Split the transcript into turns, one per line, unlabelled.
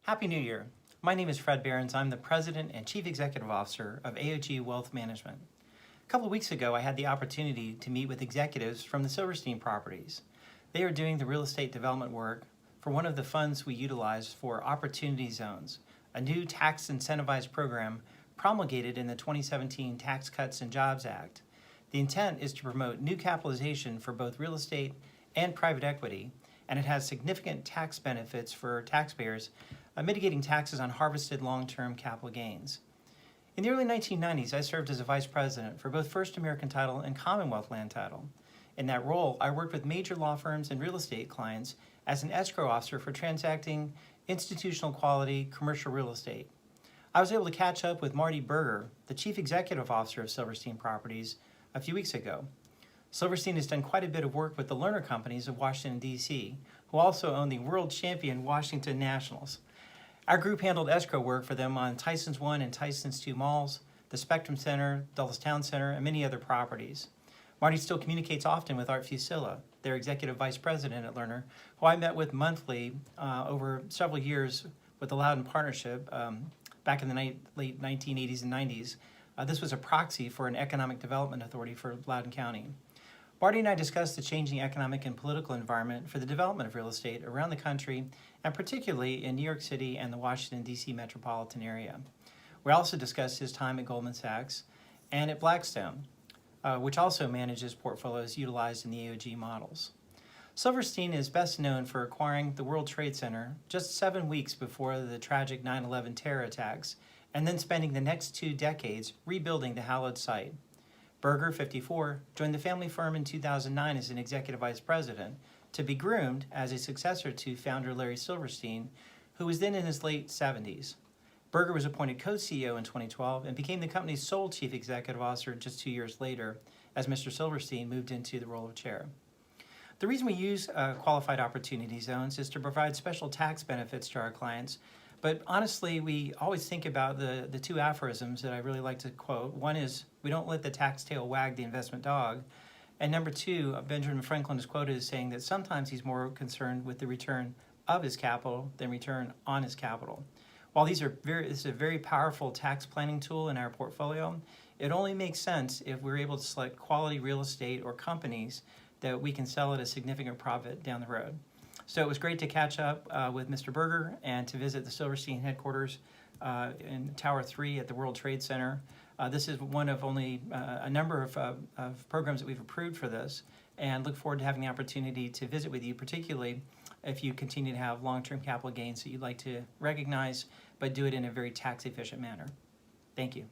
Happy New Year. My name is Fred Baerenz. I'm the President and Chief Executive Officer of AOG Wealth Management. A couple of weeks ago, I had the opportunity to meet with executives from the Silverstein properties. They are doing the real estate development work for one of the funds we utilize for Opportunity Zones, a new tax incentivized program promulgated in the 2017 Tax Cuts and Jobs Act. The intent is to promote new capitalization for both real estate and private equity, and it has significant tax benefits for taxpayers, mitigating taxes on harvested long-term capital gains. In the early 1990s, I served as a vice president for both First American Title and Commonwealth Land Title. In that role, I worked with major law firms and real estate clients as an escrow officer for transacting institutional quality commercial real estate. I was able to catch up with Marty Berger, the Chief Executive Officer of Silverstein Properties, a few weeks ago. Silverstein has done quite a bit of work with the Lerner Companies of Washington, D.C., who also own the world champion Washington Nationals. Our group handled escrow work for them on Tyson's 1 and Tyson's 2 malls, the Spectrum Center, Dulles Town Center, and many other properties. Marty still communicates often with Art Fusilla, their executive vice president at Lerner, who I met with monthly over several years with the Loudoun Partnership back in the late 1980s and 90s. This was a proxy for an economic development authority for Loudoun County. Marty and I discussed the changing economic and political environment for the development of real estate around the country, and particularly in New York City and the Washington, D.C. metropolitan area. We also discussed his time at Goldman Sachs and at Blackstone, which also manages portfolios utilized in the AOG models. Silverstein is best known for acquiring the World Trade Center just 7 weeks before the tragic 9/11 terror attacks, and then spending the next 2 decades rebuilding the hallowed site. Berger, 54, joined the family firm in 2009 as an executive vice president to be groomed as a successor to founder Larry Silverstein, who was then in his late 70s. Berger was appointed co-CEO in 2012 and became the company's sole chief executive officer just 2 years later as Mr. Silverstein moved into the role of chair. The reason we use qualified opportunity zones is to provide special tax benefits to our clients. But honestly, we always think about the 2 aphorisms that I really like to quote. One is, we don't let the tax tail wag the investment dog. And number 2, Benjamin Franklin is quoted as saying that sometimes he's more concerned with the return of his capital than return on his capital. While this is a very powerful tax planning tool in our portfolio, it only makes sense if we're able to select quality real estate or companies that we can sell at a significant profit down the road. So it was great to catch up with Mr. Berger and to visit the Silverstein headquarters in Tower 3 at the World Trade Center. This is one of only a number of programs that we've approved for this, and look forward to having the opportunity to visit with you, particularly if you continue to have long-term capital gains that you'd like to recognize, but do it in a very tax-efficient manner. Thank you.